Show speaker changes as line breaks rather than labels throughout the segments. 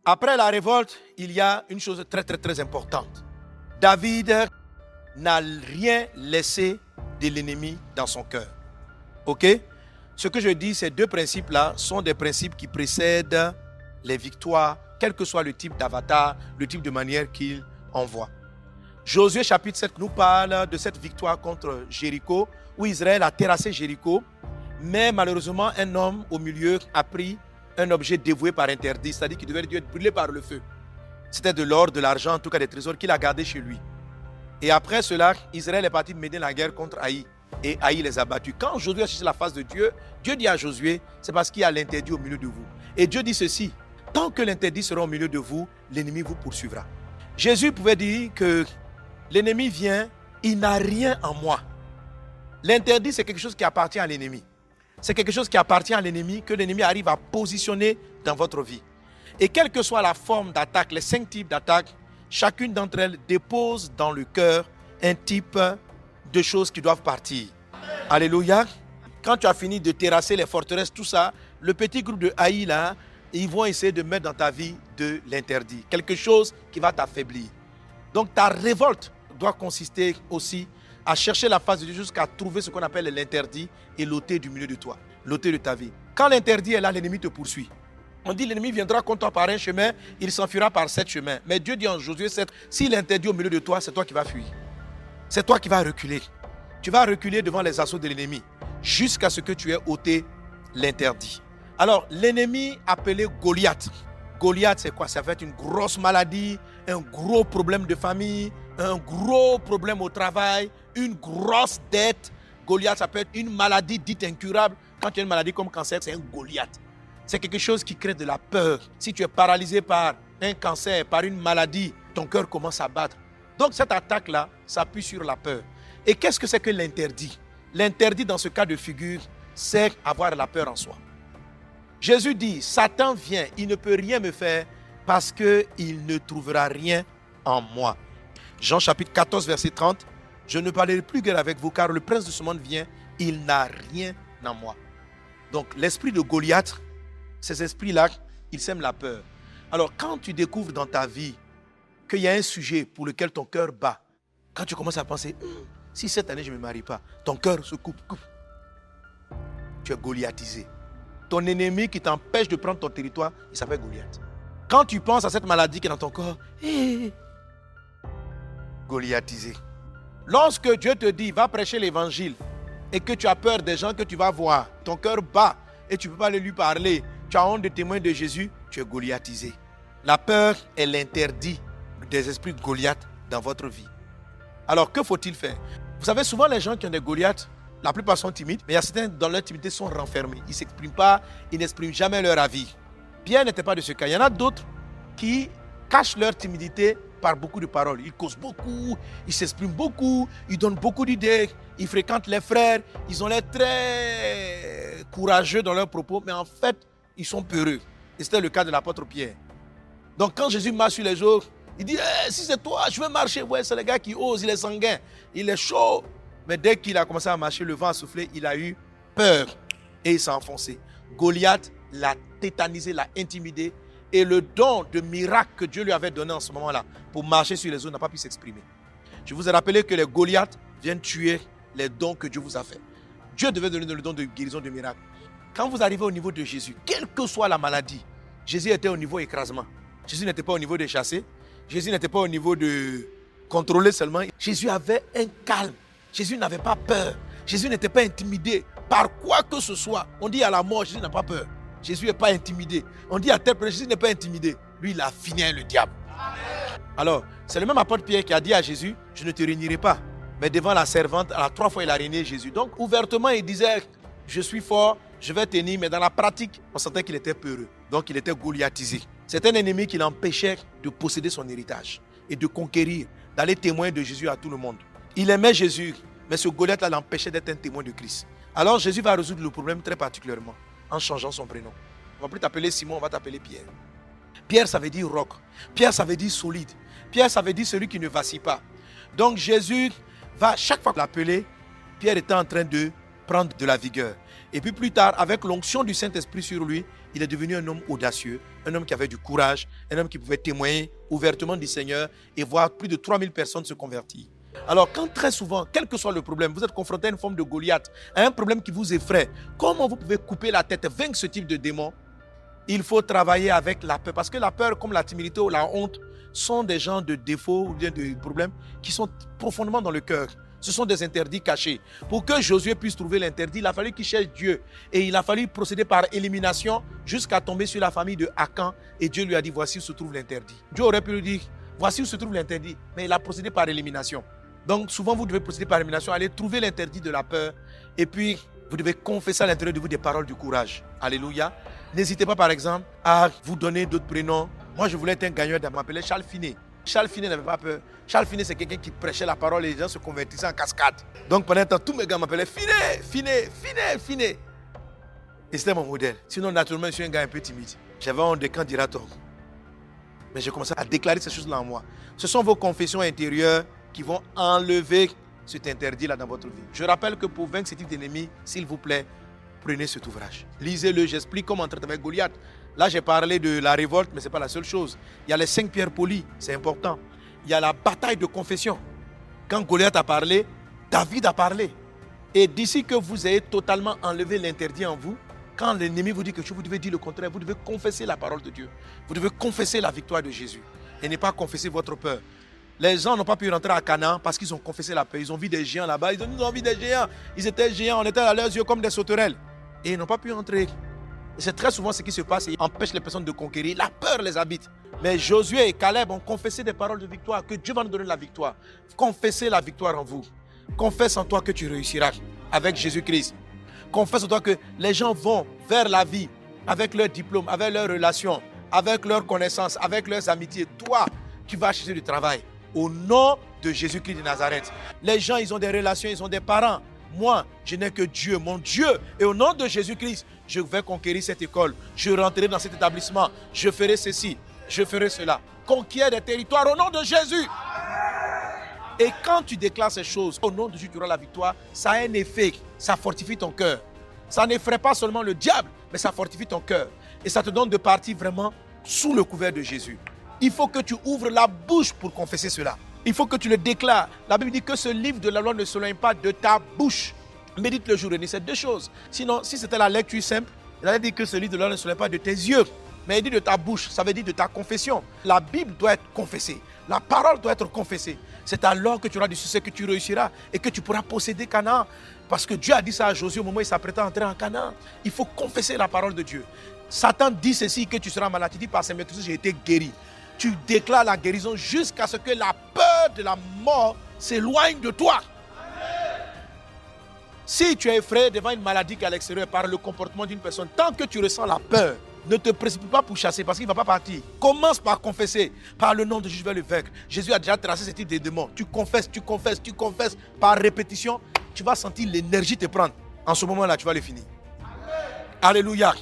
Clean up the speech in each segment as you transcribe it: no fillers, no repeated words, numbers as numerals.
Après la révolte, il y a une chose très très très importante. David n'a rien laissé de l'ennemi dans son cœur. Ok? Ce que je dis, ces deux principes-là sont des principes qui précèdent les victoires, quel que soit le type d'avatar, le type de manière qu'il envoie. Josué chapitre 7 nous parle de cette victoire contre Jéricho, où Israël a terrassé Jéricho, mais malheureusement un homme au milieu a pris un objet dévoué par interdit, c'est-à-dire qu'il devait dû être brûlé par le feu. C'était de l'or, de l'argent, en tout cas des trésors qu'il a gardés chez lui. Et après cela, Israël est parti mener la guerre contre Haï. Et Haï les a battus. Quand Josué a cherché la face de Dieu, Dieu dit à Josué, c'est parce qu'il y a l'interdit au milieu de vous. Et Dieu dit ceci, tant que l'interdit sera au milieu de vous, l'ennemi vous poursuivra. Jésus pouvait dire que l'ennemi vient, il n'a rien en moi. L'interdit, c'est quelque chose qui appartient à l'ennemi. C'est quelque chose qui appartient à l'ennemi, que l'ennemi arrive à positionner dans votre vie. Et quelle que soit la forme d'attaque, les 5 types d'attaques, chacune d'entre elles dépose dans le cœur un type de choses qui doivent partir. Alléluia. Quand tu as fini de terrasser les forteresses, tout ça, le petit groupe de Haï là, ils vont essayer de mettre dans ta vie de l'interdit. Quelque chose qui va t'affaiblir. Donc ta révolte doit consister aussi à chercher la face de Dieu jusqu'à trouver ce qu'on appelle l'interdit et l'ôter du milieu de toi, l'ôter de ta vie. Quand l'interdit est là, l'ennemi te poursuit. On dit l'ennemi viendra contre toi par un chemin, il s'enfuira par 7 chemins. Mais Dieu dit en Josué 7, si l'interdit au milieu de toi, c'est toi qui vas fuir. C'est toi qui vas reculer. Tu vas reculer devant les assauts de l'ennemi jusqu'à ce que tu aies ôté l'interdit. Alors, l'ennemi appelé Goliath. Goliath, c'est quoi? Ça va être une grosse maladie, un gros problème de famille, un gros problème au travail, une grosse dette. Goliath, ça peut être une maladie dite incurable. Quand tu as une maladie comme cancer, c'est un Goliath. C'est quelque chose qui crée de la peur. Si tu es paralysé par un cancer, par une maladie, ton cœur commence à battre. Donc cette attaque-là s'appuie sur la peur. Et qu'est-ce que c'est que l'interdit? L'interdit dans ce cas de figure, c'est avoir la peur en soi. Jésus dit, Satan vient, il ne peut rien me faire parce qu'il ne trouvera rien en moi. Jean chapitre 14, verset 30, je ne parlerai plus guère avec vous car le prince de ce monde vient, il n'a rien en moi. Donc l'esprit de Goliath, ces esprits-là, ils sèment la peur. Alors quand tu découvres dans ta vie qu'il y a un sujet pour lequel ton cœur bat, quand tu commences à penser, si cette année je ne me marie pas, ton cœur se coupe. Tu es goliathisé. Ton ennemi qui t'empêche de prendre ton territoire, il s'appelle Goliath. Quand tu penses à cette maladie qui est dans ton corps, goliathisé. Lorsque Dieu te dit, va prêcher l'évangile et que tu as peur des gens que tu vas voir, ton cœur bat et tu ne peux pas aller lui parler, tu as honte de témoin de Jésus, tu es goliathisé. La peur est l'interdit des esprits de Goliath dans votre vie. Alors, que faut-il faire? Vous savez, souvent les gens qui ont des Goliaths, la plupart sont timides, mais il y a certains dans leur timidité sont renfermés. Ils ne s'expriment pas, ils n'expriment jamais leur avis. Pierre n'était pas de ce cas. Il y en a d'autres qui cachent leur timidité par beaucoup de paroles. Ils causent beaucoup, ils s'expriment beaucoup, ils donnent beaucoup d'idées, ils fréquentent les frères, ils ont l'air très courageux dans leurs propos, mais en fait, ils sont peureux. Et c'était le cas de l'apôtre Pierre. Donc quand Jésus marche sur les eaux, il dit, si c'est toi, je veux marcher. Ouais, c'est le gars qui ose, il est sanguin, il est chaud. Mais dès qu'il a commencé à marcher, le vent a soufflé, il a eu peur et il s'est enfoncé. Goliath l'a tétanisé, l'a intimidé. Et le don de miracle que Dieu lui avait donné en ce moment-là pour marcher sur les eaux n'a pas pu s'exprimer. Je vous ai rappelé que les Goliaths viennent tuer les dons que Dieu vous a fait. Dieu devait donner le don de guérison, de miracle. Quand vous arrivez au niveau de Jésus, quelle que soit la maladie, Jésus était au niveau écrasement. Jésus n'était pas au niveau de chasser. Jésus n'était pas au niveau de contrôler seulement. Jésus avait un calme. Jésus n'avait pas peur. Jésus n'était pas intimidé par quoi que ce soit. On dit à la mort, Jésus n'a pas peur. Jésus n'est pas intimidé. On dit à tel point, Jésus n'est pas intimidé. Lui, il a fini avec le diable. Amen. Alors, c'est le même apôtre Pierre qui a dit à Jésus, je ne te réunirai pas. Mais devant la servante, à la 3 fois, il a régné Jésus. Donc, ouvertement, il disait, je suis fort, je vais tenir. Mais dans la pratique, on sentait qu'il était peureux. Donc, il était goliathisé. C'est un ennemi qui l'empêchait de posséder son héritage et de conquérir, d'aller témoin de Jésus à tout le monde. Il aimait Jésus, mais ce Goliath l'empêchait d'être un témoin de Christ. Alors Jésus va résoudre le problème très particulièrement en changeant son prénom. On ne va plus t'appeler Simon, on va t'appeler Pierre. Pierre, ça veut dire roc. Pierre, ça veut dire solide. Pierre, ça veut dire celui qui ne vacille pas. Donc Jésus va chaque fois l'appeler, Pierre était en train de prendre de la vigueur. Et puis plus tard, avec l'onction du Saint-Esprit sur lui, il est devenu un homme audacieux, un homme qui avait du courage, un homme qui pouvait témoigner ouvertement du Seigneur et voir plus de 3000 personnes se convertir. Alors, quand très souvent, quel que soit le problème, vous êtes confronté à une forme de Goliath, à un problème qui vous effraie, comment vous pouvez couper la tête, vaincre ce type de démon? Il faut travailler avec la peur. Parce que la peur, comme la timidité ou la honte, sont des genres de défauts ou bien de problèmes qui sont profondément dans le cœur. Ce sont des interdits cachés. Pour que Josué puisse trouver l'interdit, il a fallu qu'il cherche Dieu. Et il a fallu procéder par élimination jusqu'à tomber sur la famille de Akan. Et Dieu lui a dit, voici où se trouve l'interdit. Dieu aurait pu lui dire, voici où se trouve l'interdit. Mais il a procédé par élimination. Donc souvent, vous devez procéder par élimination, aller trouver l'interdit de la peur. Et puis, vous devez confesser à l'intérieur de vous des paroles du courage. Alléluia. N'hésitez pas, par exemple, à vous donner d'autres prénoms. Moi, je voulais être un gagnant, de m'appeler Charles Finet. Charles Finet n'avait pas peur. Charles Finet, c'est quelqu'un qui prêchait la parole et les gens se convertissaient en cascade. Donc pendant un temps, tous mes gars m'appelaient Finet, Finet, Finet, Finet. Et c'était mon modèle. Sinon, naturellement, je suis un gars un peu timide. J'avais honte de quand dira-t-on. Mais j'ai commencé à déclarer ces choses-là en moi. Ce sont vos confessions intérieures qui vont enlever cet interdit-là dans votre vie. Je rappelle que pour vaincre ce type d'ennemi, s'il vous plaît, prenez cet ouvrage. Lisez-le, j'explique comment traiter avec Goliath. Là, j'ai parlé de la révolte, mais ce n'est pas la seule chose. Il y a les 5 pierres polies, c'est important. Il y a la bataille de confession. Quand Goliath a parlé, David a parlé. Et d'ici que vous ayez totalement enlevé l'interdit en vous, quand l'ennemi vous dit quelque chose, vous devez dire le contraire. Vous devez confesser la parole de Dieu. Vous devez confesser la victoire de Jésus. Et ne pas confesser votre peur. Les gens n'ont pas pu rentrer à Canaan parce qu'ils ont confessé la peur. Ils ont vu des géants là-bas. Ils ont vu des géants. Ils étaient géants. On était à leurs yeux comme des sauterelles. Et ils n'ont pas pu entrer. Et c'est très souvent ce qui se passe. Ils empêchent les personnes de conquérir. La peur les habite. Mais Josué et Caleb ont confessé des paroles de victoire. Que Dieu va nous donner la victoire. Confessez la victoire en vous. Confesse en toi que tu réussiras avec Jésus-Christ. Confesse en toi que les gens vont vers la vie avec leur diplôme, avec leurs relations, avec leurs connaissances, avec leurs amitiés. Toi, tu vas chercher du travail. Au nom de Jésus-Christ de Nazareth. Les gens, ils ont des relations, ils ont des parents. Moi, je n'ai que Dieu, mon Dieu. Et au nom de Jésus-Christ, je vais conquérir cette école. Je rentrerai dans cet établissement. Je ferai ceci, je ferai cela. Conquiert des territoires au nom de Jésus. Et quand tu déclares ces choses, au nom de Jésus, tu auras la victoire. Ça a un effet, ça fortifie ton cœur. Ça n'effraie pas seulement le diable, mais ça fortifie ton cœur. Et ça te donne de partir vraiment sous le couvert de Jésus. Il faut que tu ouvres la bouche pour confesser cela. Il faut que tu le déclares. La Bible dit que ce livre de la loi ne s'éloigne pas de ta bouche. Médite le jour et nuit, c'est 2 choses. Sinon, si c'était la lecture simple, il allait dire que ce livre de la loi ne s'éloigne pas de tes yeux. Mais il dit de ta bouche, ça veut dire de ta confession. La Bible doit être confessée. La parole doit être confessée. C'est alors que tu auras du succès, que tu réussiras et que tu pourras posséder Canaan. Parce que Dieu a dit ça à Josué au moment où il s'apprêtait à entrer en Canaan. Il faut confesser la parole de Dieu. Satan dit ceci, que tu seras malade. Tu dis par ses maîtrises, j'ai été guéri. Tu déclares la guérison jusqu'à ce que la peur de la mort s'éloigne de toi. Si tu es effrayé devant une maladie qui est à l'extérieur par le comportement d'une personne, tant que tu ressens la peur, ne te précipite pas pour chasser parce qu'il ne va pas partir. Commence par confesser. Par le nom de Jésus, je vais le vaincre. Jésus a déjà tracé ce type de démons. Tu confesses, tu confesses, tu confesses. Par répétition, tu vas sentir l'énergie te prendre. En ce moment-là, tu vas le finir. Alléluia.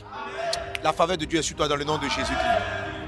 La faveur de Dieu est sur toi dans le nom de Jésus-Christ.